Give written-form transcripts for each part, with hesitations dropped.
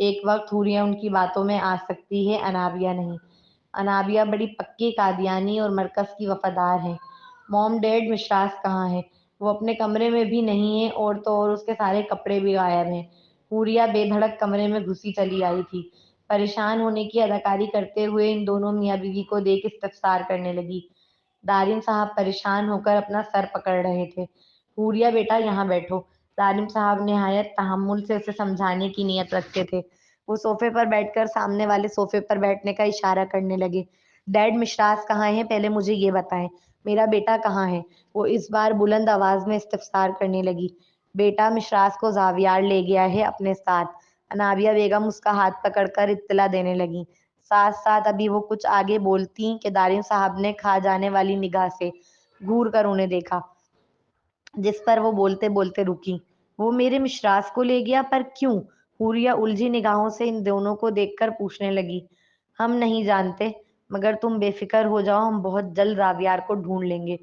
ایک وقت حوریہ ان کی باتوں میں آ سکتی ہے، انابیہ نہیں۔ انابیہ بڑی پکی قادیانی اور مرکز کی وفادار ہے۔ موم ڈیڈ، مشراس کہاں ہے؟ وہ اپنے کمرے میں بھی نہیں ہے، اور تو اور اس کے سارے کپڑے بھی غائب ہیں۔ حوریہ بے دھڑک کمرے میں گھسی چلی آئی تھی، پریشان ہونے کی اداکاری کرتے ہوئے ان دونوں میاں بیوی کو دیکھ استفسار کرنے لگی۔ دارم صاحب پریشان ہو کر اپنا سر پکڑ رہے تھے۔ حوریہ بیٹا یہاں بیٹھو۔ دارم صاحب نہایت تحمل سے اسے سمجھانے کی نیت رکھتے تھے۔ وہ صوفے پر بیٹھ کر سامنے والے صوفے پر بیٹھنے کا اشارہ کرنے لگے۔ ڈیڈ، مشراس کہاں ہیں؟ پہلے مجھے یہ بتائیں، میرا بیٹا کہاں ہے؟ وہ اس بار بلند آواز میں استفسار کرنے لگی۔ بیٹا مشراس کو زاویار لے گیا ہے اپنے ساتھ۔ انابیہ بیگم اس کا ہاتھ پکڑ کر اطلاع دینے لگیں۔ ساتھ ساتھ ابھی وہ کچھ آگے بولتیں کہ دارم صاحب نے کھا جانے والی نگاہ سے گھور کر انہیں دیکھا، جس پر وہ بولتے بولتے رکیں۔ وہ میرے مشراس کو لے گیا؟ پر کیوں؟ حوریہ الجھی نگاہوں سے ان دونوں کو دیکھ کر پوچھنے لگی۔ ہم نہیں جانتے، مگر تم بے فکر ہو جاؤ، ہم بہت جلد زاویار کو ڈھونڈ لیں گے۔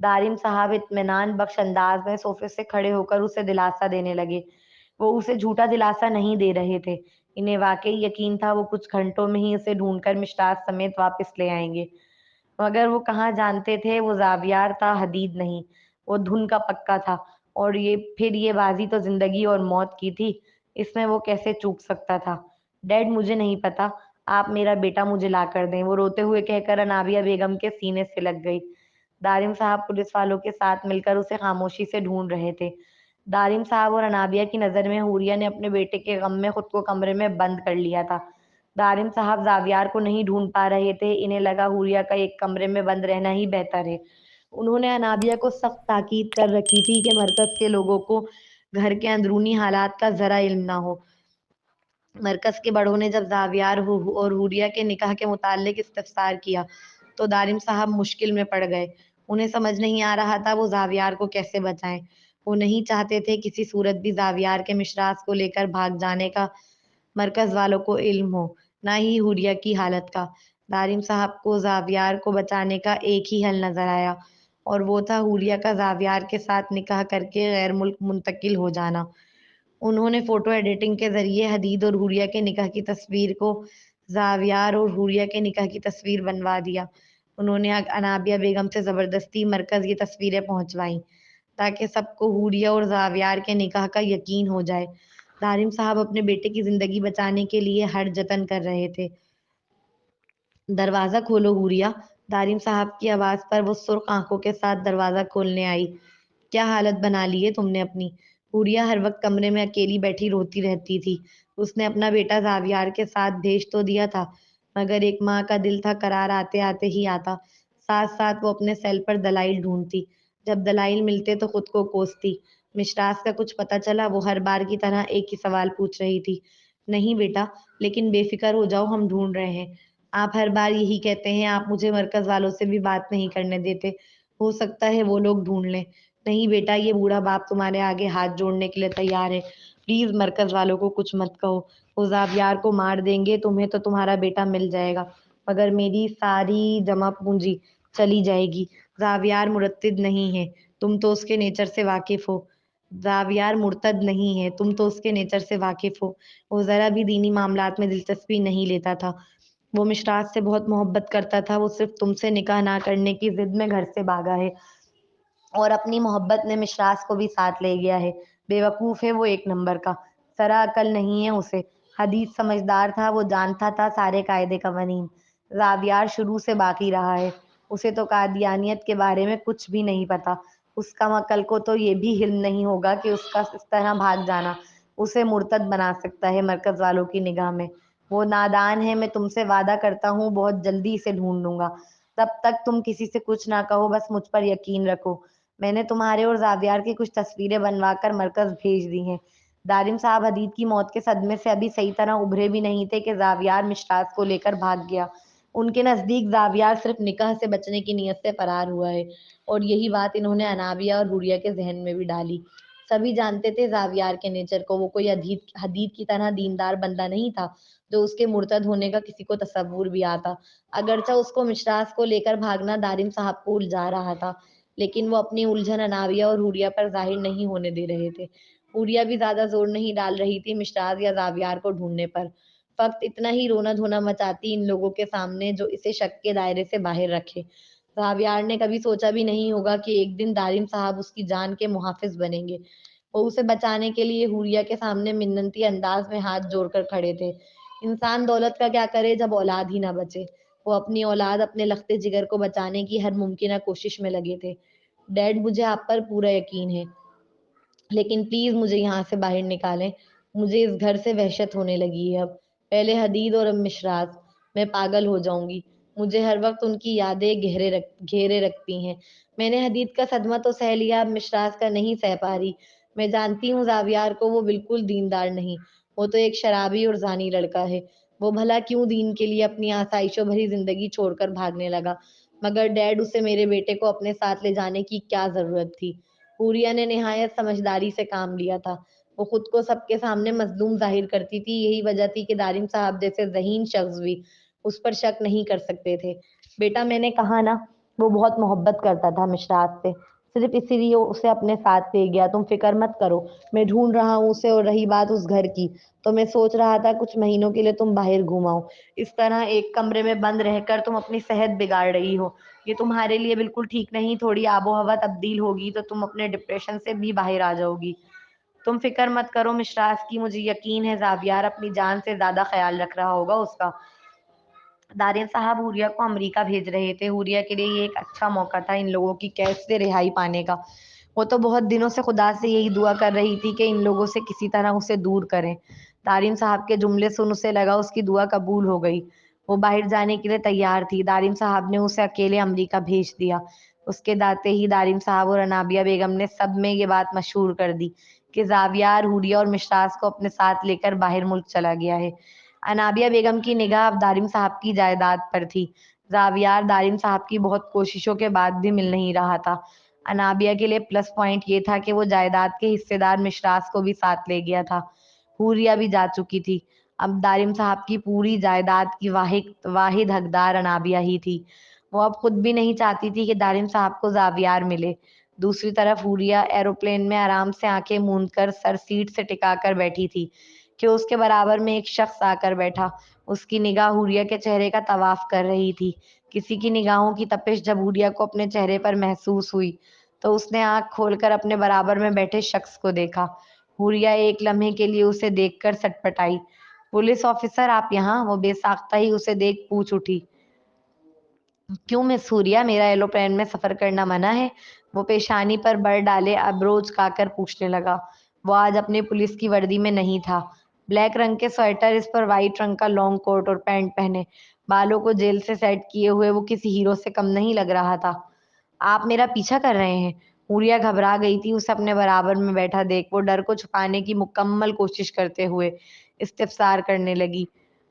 دارم صاحب اطمینان بخش انداز میں صوفے سے کھڑے ہو کر اسے دلاسا دینے لگے۔ وہ اسے جھوٹا دلاسا نہیں دے رہے تھے، انہیں واقعی یقین تھا وہ کچھ گھنٹوں میں ہی اسے ڈھونڈ کر مشراس سمیت واپس لے آئیں گے۔ مگر وہ کہاں جانتے تھے وہ زاویار تھا، حدید نہیں۔ وہ دھن کا پکا تھا، اور یہ بازی تو زندگی اور موت کی تھی، اس میں وہ کیسے چوک سکتا تھا؟ ڈیڈ، مجھے نہیں پتا، آپ میرا بیٹا مجھے لا کر دیں، وہ روتے ہوئے کہہ کر انابیہ بیگم کے سینے سے لگ گئی۔ دارم صاحب پولیس والوں کے ساتھ مل کر اسے خاموشی سے ڈھونڈ رہے تھے۔ دارم صاحب اور انابیہ کی نظر میں حوریہ نے اپنے بیٹے کے غم میں خود کو کمرے میں بند کر لیا تھا۔ دارم صاحب زاویار کو نہیں ڈھونڈ پا رہے تھے، انہیں لگا حوریہ کا ایک کمرے میں بند رہنا ہی بہتر ہے۔ انہوں نے انابیہ کو سخت تاکید کر رکھی تھی کہ مرکز کے لوگوں کو گھر کے اندرونی حالات کا ذرا علم نہ ہو۔ مرکز کے بڑوں نے جب زاویار اور حوریہ کے نکاح کے متعلق استفسار کیا تو دارم صاحب مشکل میں پڑ گئے۔ انہیں سمجھ نہیں آ رہا تھا وہ زاویار کو کیسے بچائیں۔ وہ نہیں چاہتے تھے کسی صورت بھی زاویار کے مشراس کو لے کر بھاگ جانے کا مرکز والوں کو علم ہو، نہ ہی حوریہ کی حالت کا۔ دارم صاحب کو زاویار کو بچانے کا ایک ہی حل نظر آیا، اور وہ تھا حوریہ کا زاویار کے ساتھ نکاح کر کے غیر ملک منتقل ہو جانا۔ انہوں نے فوٹو ایڈیٹنگ کے ذریعے حدید اور حوریہ کے نکاح کی تصویر کو زاویار اور حوریہ کے نکاح کی تصویر بنوا دیا۔ انہوں نے انابیہ بیگم سے زبردستی مرکز یہ تصویریں پہنچوائیں تاکہ سب کو حوریہ اور زاویار کے نکاح کا یقین ہو جائے۔ دارم صاحب اپنے بیٹے کی زندگی بچانے کے لیے ہر جتن کر رہے تھے۔ دروازہ کھولو حوریہ، دارم صاحب کی آواز پر وہ سرخ آنکھوں کے ساتھ دروازہ کھولنے آئی۔ کیا حالت بنا لی ہے تم نے اپنی؟ حوریہ ہر وقت کمرے میں اکیلی بیٹھی روتی رہتی تھی۔ اس نے اپنا بیٹا زاویار کے ساتھ بھیج تو دیا تھا، مگر ایک ماں کا دل تھا قرار آتے آتے ہی آتا۔ ساتھ ساتھ وہ اپنے سیل پر دلائل ڈھونڈتی، جب دلائل ملتے تو خود کو کوستی۔ مشراس کا کچھ پتہ چلا؟ وہ ہر بار کی طرح ایک ہی سوال پوچھ رہی تھی۔ نہیں بیٹا، لیکن بے فکر ہو جاؤ، ہم ڈھونڈ رہے ہیں۔ آپ ہر بار یہی کہتے ہیں، آپ مجھے مرکز والوں سے بھی بات نہیں کرنے دیتے۔ ہو سکتا ہے وہ لوگ ڈھونڈ لیں۔ نہیں بیٹا، یہ بوڑھا باپ تمہارے آگے ہاتھ جوڑنے کے لیے تیار ہے، پلیز مرکز والوں کو کچھ مت کہو۔ وہ زاویار کو مار دیں گے، تمہیں تو تمہارا بیٹا مل جائے گا، مگر میری ساری جمع پونجی چلی جائے گی۔ زاویار مرتد نہیں ہے، تم تو اس کے نیچر سے واقف ہو۔ زاویار مرتد نہیں ہے، تم تو اس کے نیچر سے واقف ہو۔ وہ ذرا بھی دینی معاملات میں دلچسپی نہیں لیتا تھا۔ وہ مشراس سے بہت محبت کرتا تھا، وہ صرف تم سے نکاح نہ کرنے کی ضد میں گھر سے بھاگا ہے، اور اپنی محبت میں مشراس کو بھی ساتھ لے گیا ہے۔ بے وقوف ہے وہ ایک نمبر کا، ذرا عقل نہیں ہے اسے۔ حدید سمجھدار تھا، وہ جانتا تھا سارے قاعدے قوانین۔ زاویار شروع سے باقی رہا ہے، اسے تو قادیانیت کے بارے میں کچھ بھی نہیں پتا۔ اس کم عقل کو تو یہ بھی علم نہیں ہوگا کہ اس کا اس طرح بھاگ جانا اسے مرتد بنا سکتا ہے مرکز والوں کی نگاہ میں۔ وہ نادان ہے، میں تم سے وعدہ کرتا ہوں بہت جلدی اسے ڈھونڈ لوں گا۔ تب تک تم کسی سے کچھ نہ کہو، بس مجھ پر یقین رکھو۔ میں نے تمہارے اور زاویار کی کچھ تصویریں بنوا کر مرکز بھیج دی ہیں۔ دارم صاحب حدید کی موت کے صدمے سے ابھی صحیح طرح ابھرے بھی نہیں تھے کہ زاویار مشراس کو لے کر بھاگ گیا۔ ان کے نزدیک زاویار صرف نکاح سے بچنے کی نیت سے فرار ہوا ہے، اور یہی بات انہوں نے انابیہ اور حوریہ کے ذہن میں بھی ڈالی۔ سبھی جانتے تھے زاویار کے نیچر کو، وہ کوئی حدید کی طرح دیندار بندہ نہیں تھا جو اس کے مرتد ہونے کا کسی کو تصور بھی آتا۔ اگرچہ اس کو مشراس کو لے کر بھاگنا دارم صاحب کو الجھا رہا تھا، لیکن وہ اپنی الجھن انابیہ اور حوریہ پر ظاہر نہیں ہونے دے رہے تھے۔ حوریہ بھی زیادہ زور نہیں ڈال رہی تھی مشراز یا زاویار کو ڈھونڈنے پر، فقط اتنا ہی رونا دھونا مچاتی ان لوگوں کے سامنے جو اسے شک کے دائرے سے باہر رکھے۔ زاویار نے کبھی سوچا بھی نہیں ہوگا کہ ایک دن دارم صاحب اس کی جان کے محافظ بنیں گے۔ وہ اسے بچانے کے لیے حوریہ کے سامنے مننتی انداز میں ہاتھ جوڑ کر کھڑے تھے۔ انسان دولت کا کیا کرے جب اولاد ہی نہ بچے؟ وہ اپنی اولاد، اپنے لختے جگر کو بچانے کی ہر ممکنہ کوشش میں لگے تھے۔ ڈیڈ، مجھے آپ پر پورا یقین ہے، لیکن پلیز مجھے یہاں سے باہر نکالیں۔ مجھے اس گھر سے وحشت ہونے لگی ہے اب، پہلے حدید اور اب مشراز۔ میں پاگل ہو جاؤں گی۔ مجھے ہر وقت ان کی یادیں گھیرے رکھتی ہیں۔ میں نے حدید کا صدمہ تو سہ لیا، اب مشراز کا نہیں سہ پا رہی۔ میں جانتی ہوں زاویار کو وہ بالکل دیندار نہیں، وہ تو ایک شرابی اور زانی لڑکا ہے۔ وہ بھلا کیوں دین کے لیے اپنی آسائشوں بھری زندگی چھوڑ کر بھاگنے لگا؟ مگر ڈیڈ، اسے میرے بیٹے کو اپنے ساتھ لے جانے کی کیا ضرورت تھی؟ حوریہ نے نہایت سمجھداری سے کام لیا تھا۔ وہ خود کو سب کے سامنے مظلوم ظاہر کرتی تھی، یہی وجہ تھی کہ دارم صاحب جیسے ذہین شخص بھی اس پر شک نہیں کر سکتے تھے۔ بیٹا، میں نے کہا نا، وہ بہت محبت کرتا تھا مشراز سے، صرف اسی لیے اسے اپنے ساتھ لے گیا۔ تم فکر مت کرو، میں ڈھونڈ رہا ہوں اسے، اور رہی بات اس گھر کی، تو میں سوچ رہا تھا کچھ مہینوں کے لیے تم باہر گھوماؤ۔ اس طرح ایک کمرے میں بند رہ کر تم اپنی صحت بگاڑ رہی ہو، یہ تمہارے لیے بالکل ٹھیک نہیں۔ تھوڑی آب و ہوا تبدیل ہوگی تو تم اپنے ڈپریشن سے بھی باہر آ جاؤ گی۔ تم فکر مت کرو مشراز کی، مجھے یقین ہے زاویار اپنی جان سے زیادہ خیال رکھ رہا ہوگا اس کا۔ دارین صاحب حوریہ کو امریکہ بھیج رہے تھے۔ حوریہ کے لیے یہ ایک اچھا موقع تھا ان لوگوں کی قید سے رہائی پانے کا۔ وہ تو بہت دنوں سے خدا سے یہی دعا کر رہی تھی کہ ان لوگوں سے کسی طرح اسے دور کریں۔ دارین صاحب کے جملے سن اسے لگا اس کی دعا قبول ہو گئی۔ وہ باہر جانے کے لیے تیار تھی۔ دارین صاحب نے اسے اکیلے امریکہ بھیج دیا۔ اس کے جاتے ہی دارین صاحب اور انابیہ بیگم نے سب میں یہ بات مشہور کر دی کہ زاویار حوریہ اور مشراز کو اپنے ساتھ لے کر باہر ملک چلا گیا ہے۔ انابیہ بیگم کی نگاہ اب دارم صاحب کی جائیداد پر تھی۔ زاویار دارم صاحب کی بہت کوششوں کے بعد بھی مل نہیں رہا تھا۔ انابیہ کے لیے پلس پوائنٹ یہ تھا کہ وہ جائیداد کے حصے دار مشراز کو بھی ساتھ لے گیا تھا۔ حوریہ بھی جا چکی تھی۔ اب دارم صاحب کی پوری جائیداد کی واحد حقدار انابیہ ہی تھی۔ وہ اب خود بھی نہیں چاہتی تھی کہ دارم صاحب کو زاویار ملے۔ دوسری طرف حوریہ ایروپلین میں آرام سے آنکھیں موند کر سر سیٹ سے ٹکا کر بیٹھی تھی کہ اس کے برابر میں ایک شخص آ کر بیٹھا۔ اس کی نگاہ حوریہ کے چہرے کا طواف کر رہی تھی۔ کسی کی نگاہوں کی تپش جب حوریہ کو اپنے چہرے پر محسوس ہوئی تو اس نے آنکھ کھول کر اپنے برابر میں بیٹھے شخص کو دیکھا۔ حوریہ ایک لمحے کے لیے اسے دیکھ کر سٹپٹائی۔ پولیس آفیسر آپ یہاں؟ وہ بے ساختہ ہی اسے دیکھ پوچھ اٹھی۔ کیوں مس حوریہ، میرا ایروپلین میں سفر کرنا منع ہے؟ وہ پیشانی پر بر ڈالے ابرو چکا کر پوچھنے لگا۔ وہ آج اپنے پولیس کی وردی میں نہیں تھا۔ بلیک رنگ کے سویٹر، اس پر وائٹ رنگ کا لانگ کوٹ اور پینٹ پہنے، بالوں کو جیل سے سیٹ کیے ہوئے وہ کسی ہیرو سے کم نہیں لگ رہا تھا۔ آپ میرا پیچھا کر رہے ہیں؟ حوریہ گھبرا گئی تھی اسے اپنے برابر میں بیٹھا دیکھ۔ وہ ڈر کو چھپانے کی مکمل کوشش کرتے ہوئے استفسار کرنے لگی۔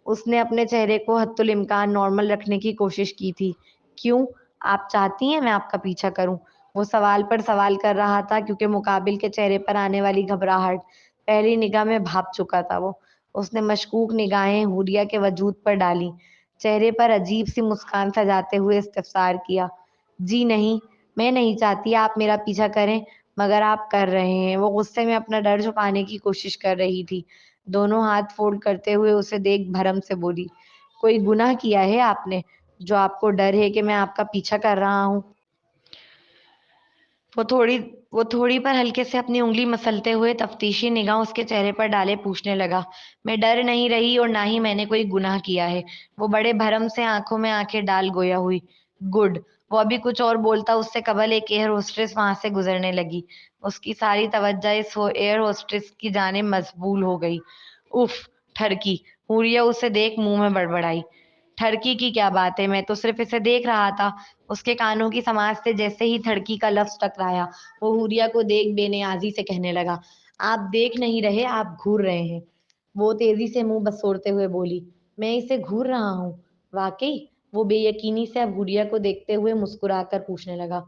اس نے اپنے چہرے کو حتی الامکان نارمل رکھنے کی کوشش کی تھی۔ کیوں؟ آپ چاہتی ہیں میں آپ کا پیچھا کروں؟ وہ سوال پر سوال کر رہا تھا کیونکہ مقابل کے چہرے پر آنے والی گھبراہٹ پہلی نگاہ میں بھاپ چکا تھا۔ اس نے مشکوک نگاہیں حوریہ کے وجود پر ڈالیں، چہرے پر عجیب سی مسکان سجاتے ہوئے استفسار کیا۔ جی نہیں، میں نہیں چاہتی آپ میرا پیچھا کریں، مگر آپ کر رہے ہیں۔ وہ غصے میں اپنا ڈر چھپانے کی کوشش کر رہی تھی۔ دونوں ہاتھ فولڈ کرتے ہوئے اسے دیکھ بھرم سے بولی، کوئی گناہ کیا ہے آپ نے جو آپ کو ڈر ہے کہ میں آپ کا پیچھا کر رہا ہوں؟ وہ تھوڑی پر ہلکے سے اپنی انگلی مسلتے ہوئے تفتیشی نگاہ اس کے چہرے پر ڈالے پوچھنے لگا، میں ڈر نہیں رہی اور نہ ہی میں نے کوئی گناہ کیا ہے۔ وہ بڑے بھرم سے آنکھوں میں آنکھیں ڈال گویا ہوئی۔ گڈ۔ وہ ابھی کچھ اور بولتا اس سے قبل ایک ایئر ہوسٹریس وہاں سے گزرنے لگی۔ اس کی ساری توجہ اس ایئر ہوسٹریس کی جانب مبذول ہو گئی۔ اف، ٹھرکی۔ حوریہ اسے دیکھ منہ میں بڑبڑائی۔ ٹھرکی کی کیا بات ہے، میں تو صرف اسے دیکھ رہا تھا۔ اس کے کانوں کی سماعت سے جیسے ہی تھڑکی کا لفظ ٹکرایا، وہ حوریہ کو دیکھ بے نیازی سے کہنے لگا، آپ دیکھ نہیں رہے، آپ گھور رہے ہیں۔ وہ تیزی سے منہ بسوڑتے ہوئے بولی، میں اسے گھور رہا ہوں؟ واقعی؟ وہ بے یقینی سے اب حوریہ کو دیکھتے ہوئے مسکرا کر پوچھنے لگا۔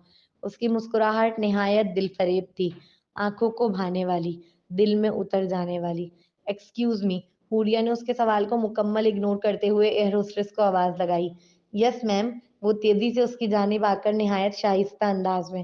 اس کی مسکراہٹ نہایت دل فریب تھی، آنکھوں کو بھانے والی، دل میں اتر جانے والی۔ Excuse me. حوریہ نے اس کے سوال کو مکمل اگنور کرتے ہوئے ایئر ہوسٹریس کو آواز لگائی۔ یس میم۔ وہ تیزی سے اس کی جانب آ کر نہایت شائستہ انداز میں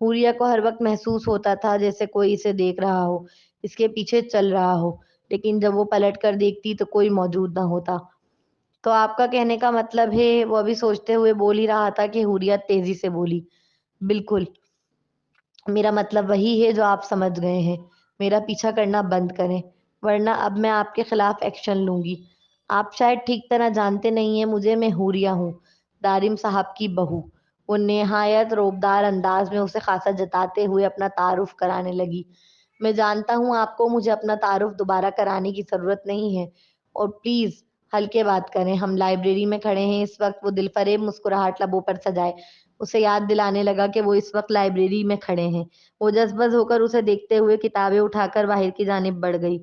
حوریہ کو ہر وقت محسوس ہوتا تھا جیسے کوئی اسے دیکھ رہا ہو، اس کے پیچھے چل رہا ہو، لیکن جب وہ پلٹ کر دیکھتی تو کوئی موجود نہ ہوتا۔ تو آپ کا کہنے کا مطلب ہے، وہ ابھی سوچتے ہوئے بول ہی رہا تھا کہ حوریہ تیزی سے بولی، بالکل، میرا مطلب وہی ہے جو آپ سمجھ گئے ہیں۔ میرا پیچھا کرنا بند کریں، ورنہ اب میں آپ کے خلاف ایکشن لوں گی۔ آپ شاید ٹھیک طرح جانتے نہیں ہیں مجھے، میں حوریہ ہوں، دارم صاحب کی بہو۔ وہ نہایت روبدار انداز میں اسے خاصا جتاتے ہوئے اپنا تعارف کرانے لگی۔ میں جانتا ہوں آپ کو مجھے اپنا تعارف دوبارہ کرانے کی ضرورت نہیں ہے، اور پلیز ہلکے بات کریں، ہم لائبریری میں کھڑے ہیں اس وقت۔ وہ دل فریب مسکراہٹ لبوں پر سجائے اسے یاد دلانے لگا کہ وہ اس وقت لائبریری میں کھڑے ہیں۔ وہ جذبز ہو کر اسے دیکھتے ہوئے کتابیں اٹھا کر باہر کی جانب بڑھ گئی۔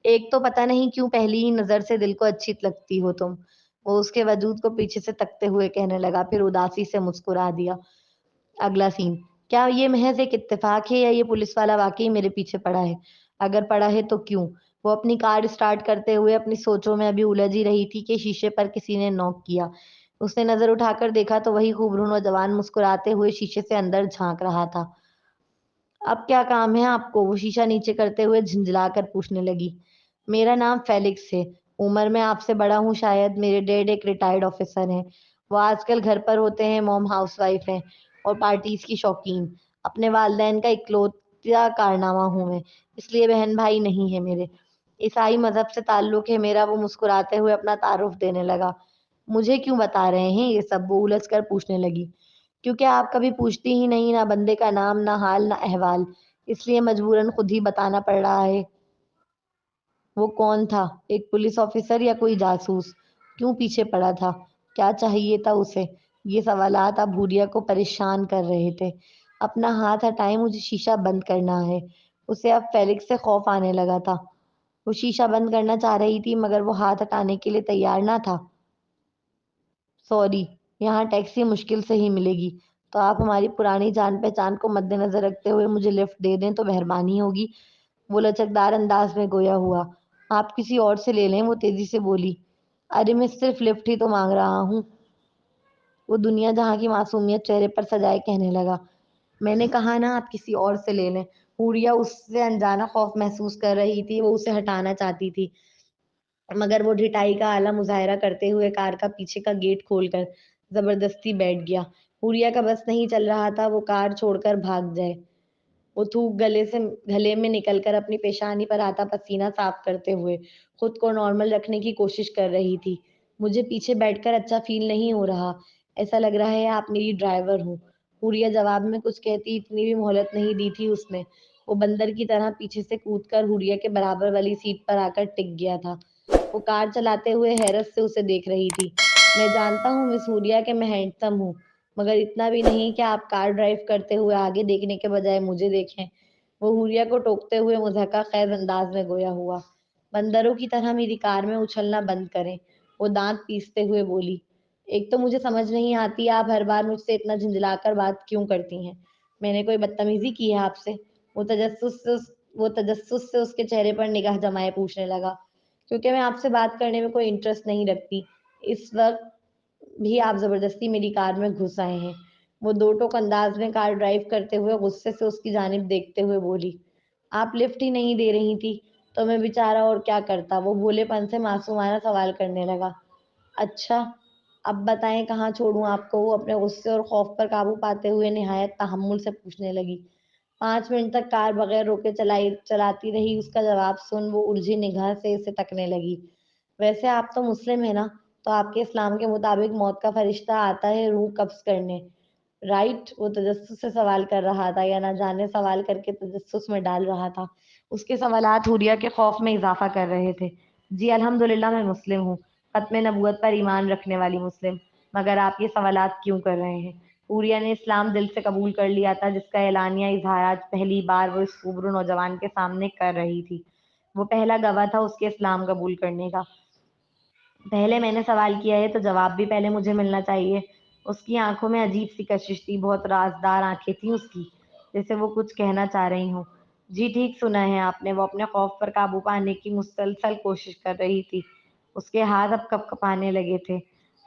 ایک تو پتہ نہیں کیوں پہلی ہی نظر سے دل کو اچھی لگتی ہو تم، وہ اس کے وجود کو پیچھے سے تکتے ہوئے کہنے لگا، پھر اداسی سے مسکرا دیا۔ اگلا سین، کیا یہ محض ایک اتفاق ہے یا یہ پولیس والا واقعی میرے پیچھے پڑا ہے؟ اگر پڑا ہے تو کیوں؟ وہ اپنی کار اسٹارٹ کرتے ہوئے اپنی سوچوں میں ابھی الجھی رہی تھی کہ شیشے پر کسی نے نوک کیا۔ اس نے نظر اٹھا کر دیکھا تو وہی خوبرو نوجوان مسکراتے ہوئے شیشے سے اندر جھانک رہا تھا۔ اب کیا کام ہے آپ کو؟ وہ شیشہ نیچے کرتے ہوئے جھنجھلا کر پوچھنے لگی۔ میرا نام فیلکس ہے، عمر میں آپ سے بڑا ہوں شاید۔ میرے ڈیڈ ایک ریٹائرڈ آفیسر ہیں، وہ آج کل گھر پر ہوتے ہیں، موم ہاؤس وائف ہیں اور پارٹیز کی شوقین۔ اپنے والدین کا اکلوتا کارنامہ ہوں میں، اس لیے بہن بھائی نہیں ہے میرے۔ عیسائی مذہب سے تعلق ہے میرا۔ وہ مسکراتے ہوئے اپنا تعارف دینے لگا۔ مجھے کیوں بتا رہے ہیں یہ سب؟ وہ الجھ کر پوچھنے لگی۔ کیونکہ آپ کبھی پوچھتی ہی نہیں، نہ بندے کا نام، نہ حال، نہ احوال، اس لیے مجبوراً خود ہی بتانا پڑ رہا ہے۔ وہ کون تھا؟ ایک پولیس آفیسر یا کوئی جاسوس؟ کیوں پیچھے پڑا تھا؟ کیا چاہیے تھا اسے؟ یہ سوالات اب حوریہ کو پریشان کر رہے تھے۔ اپنا ہاتھ ہٹائیں، مجھے شیشہ بند کرنا ہے۔ اسے اب فیلکس سے خوف آنے لگا تھا۔ وہ شیشہ بند کرنا چاہ رہی تھی مگر وہ ہاتھ ہٹانے کے لیے تیار نہ تھا۔ سوری، یہاں ٹیکسی مشکل سے ہی ملے گی، تو آپ ہماری پرانی جان پہچان کو مد نظر رکھتے ہوئے مجھے لفٹ دے دیں تو مہربانی ہوگی۔ وہ لچکدار انداز میں گویا ہوا۔ آپ کسی اور سے لے لیں، وہ تیزی سے بولی۔ ارے میں صرف لفٹ ہی تو مانگ رہا ہوں، وہ دنیا جہاں کی معصومیت چہرے پر سجائے کہنے لگا۔ میں نے کہا نا آپ کسی اور سے لے لیں۔ حوریہ اس سے انجانا خوف محسوس کر رہی تھی، وہ اسے ہٹانا چاہتی تھی مگر وہ ڈھٹائی کا اعلیٰ مظاہرہ کرتے ہوئے کار کا پیچھے کا گیٹ کھول کر زبردستی بیٹھ گیا۔ حوریہ کا بس نہیں چل رہا تھا وہ کار چھوڑ کر بھاگ جائے۔ وہ تھوک گلے میں نکل کر اپنی پیشانی پر آتا پسینہ صاف کرتے ہوئے خود کو نارمل رکھنے کی کوشش کر رہی تھی۔ مجھے پیچھے بیٹھ کر اچھا فیل نہیں ہو رہا، ایسا لگ رہا ہے آپ میری ڈرائیور ہوں۔ حوریہ جواب میں کچھ کہتی اتنی بھی مہلت نہیں دی تھی اس نے۔ وہ بندر کی طرح پیچھے سے کود کر حوریہ کے برابر والی سیٹ پر آ کر ٹک گیا تھا۔ وہ کار چلاتے ہوئے حیرت سے اسے دیکھ رہی تھی۔ میں جانتا ہوں مس حوریہ کہ میں ہینڈسم ہوں، مگر اتنا بھی نہیں کہ آپ کار ڈرائیو کرتے ہوئے آگے دیکھنے کے بجائے مجھے دیکھیں۔ وہ حوریہ کو ٹوکتے ہوئے مضحکہ خیز انداز میں گویا ہوا۔ بندروں کی طرح میری کار میں اچھلنا بند کریں، وہ دانت پیستے ہوئے بولی۔ ایک تو مجھے سمجھ نہیں آتی آپ ہر بار مجھ سے اتنا جھنجھلا کر بات کیوں کرتی ہیں؟ میں نے کوئی بدتمیزی کی ہے آپ سے؟ وہ تجسس سے اس کے چہرے پر نگاہ جمائے پوچھنے لگا۔ کیونکہ میں آپ سے بات کرنے میں کوئی انٹرسٹ نہیں رکھتی، اس وقت بھی آپ زبردستی میری کار میں گھس آئے ہیں۔ وہ دو ٹوک انداز میں کار ڈرائیو کرتے ہوئے غصے سے اس کی جانب دیکھتے ہوئے بولی۔ آپ لفٹ ہی نہیں دے رہی تھی تو میں بیچارہ اور کیا کرتا؟ وہ بھولے پن سے معصومانہ سوال کرنے لگا۔ اچھا، اب بتائیں کہاں چھوڑوں آپ کو؟ وہ اپنے غصے اور خوف پر قابو پاتے ہوئے نہایت تحمل سے پوچھنے لگی۔ 5 منٹ تک کار بغیر روکے چلاتی رہی۔ اس کا جواب سن وہ الجھی نگاہ سے اسے تکنے لگی۔ ویسے آپ تو مسلم ہیں نا، تو آپ کے اسلام کے مطابق موت کا فرشتہ آتا ہے روح قبض کرنے، رائٹ؟ وہ تجسس سے سوال کر رہا تھا، یا نہ جانے سوال کر کے تجسس میں ڈال رہا تھا۔ اس کے سوالات حوریہ کے خوف میں اضافہ کر رہے تھے۔ جی الحمدللہ میں مسلم ہوں، ختم نبوت پر ایمان رکھنے والی مسلم، مگر آپ یہ سوالات کیوں کر رہے ہیں؟ حوریہ نے اسلام دل سے قبول کر لیا تھا، جس کا اعلانیہ اظہار آج پہلی بار وہ اس خوبرو نوجوان کے سامنے کر رہی تھی۔ وہ پہلا گواہ تھا اس کے اسلام قبول کرنے کا۔ پہلے میں نے سوال کیا ہے تو جواب بھی پہلے مجھے ملنا چاہیے۔ اس کی آنکھوں میں عجیب سی کشش تھی، بہت رازدار آنکھیں تھیں اس کی، جیسے وہ کچھ کہنا چاہ رہی ہوں۔ جی ٹھیک سنا ہے آپ نے، وہ اپنے خوف پر قابو پانے کی مسلسل کوشش کر رہی تھی۔ اس کے ہاتھ اب کپ کپانے لگے تھے۔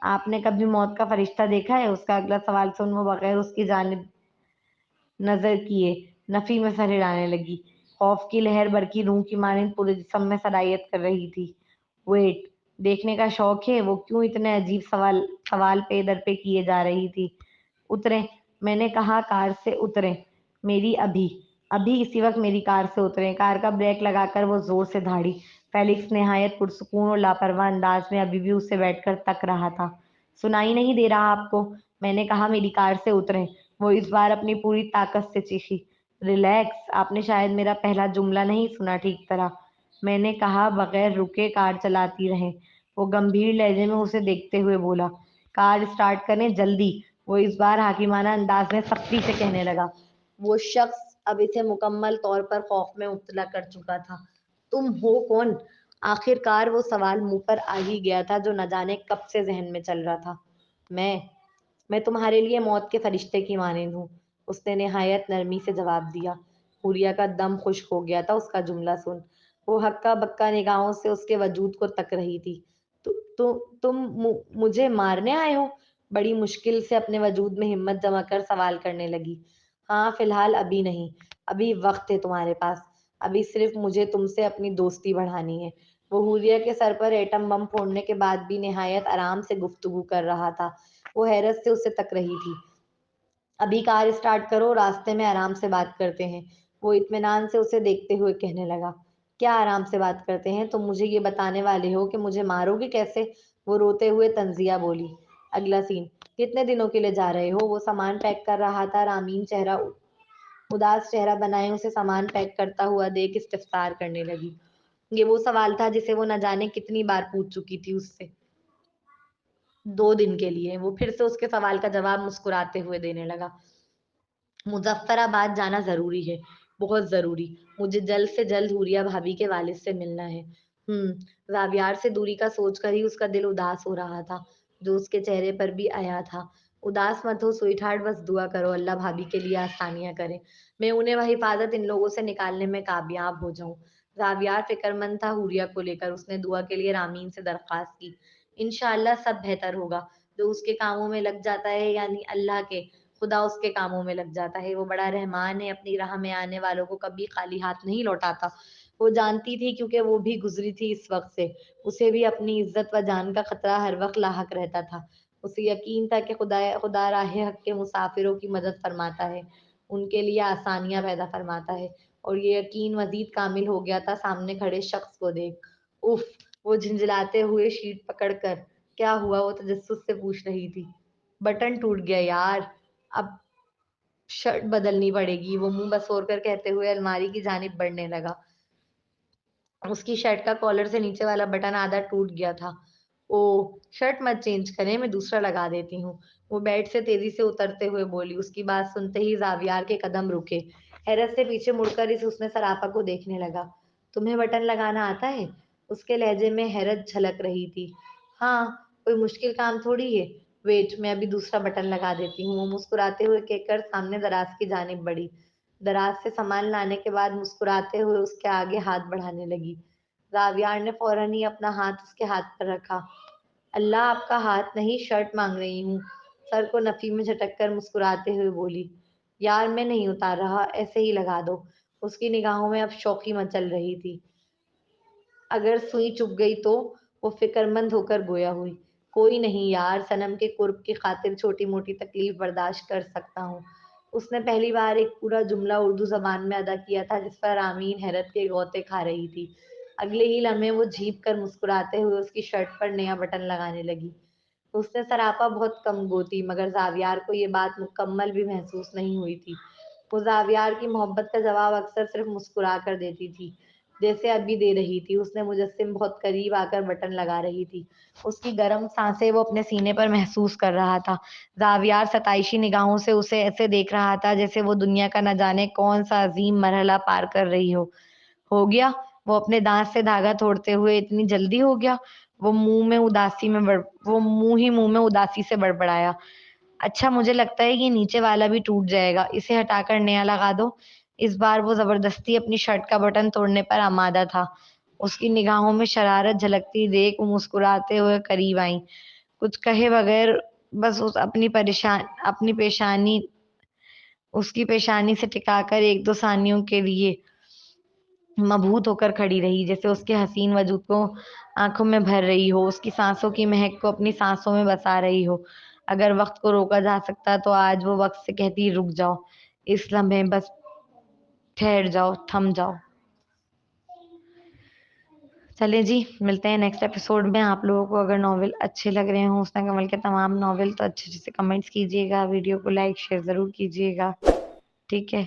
آپ نے کبھی موت کا فرشتہ دیکھا ہے؟ اس کا اگلا سوال سن وہ بغیر اس کی جانب نظر کیے نفی میں سر ہلانے لگی۔ خوف کی لہر برقی روح کی مانند پورے جسم میں سرایت کر رہی تھی۔ ویٹ، دیکھنے کا شوق ہے؟ وہ کیوں اتنے عجیب سوال پہ در پہ کیے جا رہی تھی۔ اتریں، میں نے کہا، کار سے اتریں میری، ابھی اسی وقت میری کار سے اتریں۔ کار کا بریک لگا کر وہ زور سے دھاڑی۔ فیلکس نہایت پرسکون اور لاپرواہ انداز میں ابھی بھی اس سے بیٹھ کر تک رہا تھا۔ سنائی نہیں دے رہا آپ کو؟ میں نے کہا میری کار سے اتریں۔ وہ اس بار اپنی پوری طاقت سے چیخی۔ ریلیکس، آپ نے شاید میرا پہلا جملہ نہیں سنا ٹھیک طرح۔ میں نے کہا بغیر رکے کار چلاتی رہیں۔ وہ گمبھیر لہجے میں اسے دیکھتے ہوئے بولا۔ کار اسٹارٹ کریں جلدی، وہ اس بار حاکمانہ انداز میں سختی سے کہنے لگا۔ وہ شخص اب اسے مکمل طور پر خوف میں مبتلا کر چکا تھا۔ تم ہو کون؟ آخر کار وہ سوال منہ پر آ ہی گیا تھا جو نہ جانے کب سے ذہن میں چل رہا تھا۔ میں تمہارے لیے موت کے فرشتے کی مانند ہوں، اس نے نہایت نرمی سے جواب دیا۔ حوریہ کا دم خشک ہو گیا تھا اس کا جملہ سن۔ وہ ہکا بکا نگاہوں سے اس کے وجود کو تک رہی تھی۔ تم مجھے مارنے آئے ہو؟ بڑی مشکل سے اپنے وجود میں ہمت جمع کر سوال کرنے لگی۔ ہاں، فی الحال ابھی نہیں، ابھی وقت ہے تمہارے پاس، ابھی صرف مجھے تم سے اپنی دوستی بڑھانی ہے۔ وہ حوریہ کے سر پر ایٹم بم پھوڑنے کے بعد بھی نہایت آرام سے گفتگو کر رہا تھا۔ وہ حیرت سے اسے تک رہی تھی۔ ابھی کار اسٹارٹ کرو، راستے میں آرام سے بات کرتے ہیں، وہ اطمینان سے اسے دیکھتے ہوئے کہنے لگا۔ کیا آرام سے بات کرتے ہیں؟ تم مجھے یہ بتانے والے ہو کہ مجھے مارو گے کیسے؟ وہ روتے ہوئے طنزیہ بولی۔ اگلا سین۔ کتنے دنوں کے لیے جا رہے ہو؟ وہ سامان پیک کر رہا تھا۔ رامین اداس چہرہ بنائے اسے سامان پیک کرتا ہوا دیکھ استفسار کرنے لگی۔ یہ وہ سوال تھا جسے وہ نہ جانے کتنی بار پوچھ چکی تھی اس سے۔ 2 دن کے لیے، وہ پھر سے اس کے سوال کا جواب مسکراتے ہوئے دینے لگا۔ مظفر آباد جانا ضروری ہے، بہت ضروری۔ مجھے جلد سے جلد حوریہ بھابھی کے والد سے ملنا ہے۔ زاویار سے دوری کا سوچ کر ہی اس کا دل اداس ہو رہا تھا، جو اس کے چہرے پر بھی آیا تھا۔ اداس مت ہو سویٹ ہارٹ، بس دعا کرو اللہ بھابھی کے لیے آسانیاں کرے، میں انہیں بحفاظت ان لوگوں سے نکالنے میں کامیاب ہو جاؤں۔ زاویار فکر مند تھا حوریہ کو لے کر۔ اس نے دعا کے لیے رامین سے درخواست کی۔ انشاءاللہ سب بہتر ہوگا۔ جو اس کے کاموں میں لگ جاتا ہے، یعنی اللہ کے، خدا اس کے کاموں میں لگ جاتا ہے۔ وہ بڑا رحمان ہے، اپنی راہ میں آنے والوں کو کبھی خالی ہاتھ نہیں لوٹاتا۔ وہ جانتی تھی کیونکہ وہ بھی گزری تھی اس وقت سے۔ اسے بھی اپنی عزت و جان کا خطرہ ہر وقت لاحق رہتا تھا۔ اسے یقین تھا کہ خدا راہ حق کے مسافروں کی مدد فرماتا ہے، ان کے لیے آسانیاں پیدا فرماتا ہے، اور یہ یقین مزید کامل ہو گیا تھا سامنے کھڑے شخص کو دیکھ۔ اف، وہ جھنجھلاتے ہوئے شیٹ پکڑ کر۔ کیا ہوا؟ وہ تجسس سے پوچھ رہی تھی۔ بٹن ٹوٹ گیا یار، اب شرٹ بدلنی پڑے گی، وہ منہ بسور کر کہتے ہوئے الماری کی جانب بڑھنے لگا۔ اس کی شرٹ کا کالر سے نیچے والا بٹن آدھا ٹوٹ گیا تھا۔ او، شرٹ مت چینج کریں، میں دوسرا لگا دیتی ہوں، وہ بیڈ سے تیزی سے اترتے ہوئے بولی۔ اس کی بات سنتے ہی زاویار کے قدم رکے۔ حیرت سے پیچھے مڑ کر اس نے سراپا کو دیکھنے لگا۔ تمہیں بٹن لگانا آتا ہے؟ اس کے لہجے میں حیرت جھلک رہی تھی۔ ہاں، کوئی مشکل کام تھوڑی ہے۔ ویٹ، میں ابھی دوسرا بٹن لگا دیتی ہوں، وہ مسکراتے ہوئے کہہ کر سامنے دراز کی جانب بڑھی۔ دراز سے سامان لانے کے بعد مسکراتے ہوئے اس کے آگے ہاتھ بڑھانے لگی۔ زاویار نے فوراً ہی اپنا ہاتھ اس کے ہاتھ پر رکھا۔ اللہ، آپ کا ہاتھ نہیں، شرٹ مانگ رہی ہوں، سر کو نفی میں جھٹک کر مسکراتے ہوئے بولی۔ یار میں نہیں اتار رہا، ایسے ہی لگا دو۔ اس کی نگاہوں میں اب شوقی مچل رہی تھی۔ اگر سوئی چبھ گئی تو؟ وہ فکر مند ہو کر گویا ہوئی۔ کوئی نہیں یار، صنم کے قرب کی خاطر چھوٹی موٹی تکلیف برداشت کر سکتا ہوں۔ اس نے پہلی بار ایک پورا جملہ اردو زبان میں ادا کیا تھا جس پر رامین حیرت کے غوطے کھا رہی تھی۔ اگلے ہی لمحے وہ جھیپ کر مسکراتے ہوئے اس کی شرٹ پر نیا بٹن لگانے لگی۔ اس نے سراپا بہت کم گوتی، مگر زاویار کو یہ بات مکمل بھی محسوس نہیں ہوئی تھی۔ وہ زاویار کی محبت کا جواب اکثر صرف مسکرا کر دیتی تھی، جیسے ابھی دے رہی تھی۔ اس نے مجسم بہت قریب آ کر بٹن لگا رہی تھی۔ اس کی گرم سانسیں وہ اپنے سینے پر محسوس کر رہا تھا۔ زاویار ستائشی نگاہوں سے اسے ایسے دیکھ رہا تھا جیسے وہ دنیا کا نہ جانے کون سا عظیم مرحلہ پار کر رہی ہو۔ ہو گیا؟ وہ اپنے دانت سے دھاگا توڑتے ہوئے، اتنی جلدی ہو گیا؟ وہ منہ ہی منہ میں اداسی سے بڑبڑایا۔ اچھا، مجھے لگتا ہے کہ نیچے والا بھی ٹوٹ جائے گا، اسے ہٹا کر نیا لگا دو۔ اس بار وہ زبردستی اپنی شرٹ کا بٹن توڑنے پر آمادہ تھا۔ اس کی نگاہوں میں شرارت جھلکتی دیکھ وہ مسکراتے ہوئے قریب آئیں۔ کچھ کہے بغیر بس اپنی پیشانی اس کی پیشانی سے ٹکا کر ایک دو ثانیوں کے لیے مبہوت ہو کر کھڑی رہی، جیسے اس کے حسین وجود کو آنکھوں میں بھر رہی ہو، اس کی سانسوں کی مہک کو اپنی سانسوں میں بسا رہی ہو۔ اگر وقت کو روکا جا سکتا تو آج وہ وقت سے کہتی رک جاؤ، اس لمحے بس ٹھہر جاؤ، تھم جاؤ۔ چلے جی، ملتے ہیں نیکسٹ ایپیسوڈ میں۔ آپ لوگوں کو اگر ناول اچھے لگ رہے ہوں حسنہ کمل کے تمام ناول، تو اچھے سے کمنٹس کیجیے گا، ویڈیو کو لائک شیئر ضرور کیجیے گا، ٹھیک ہے؟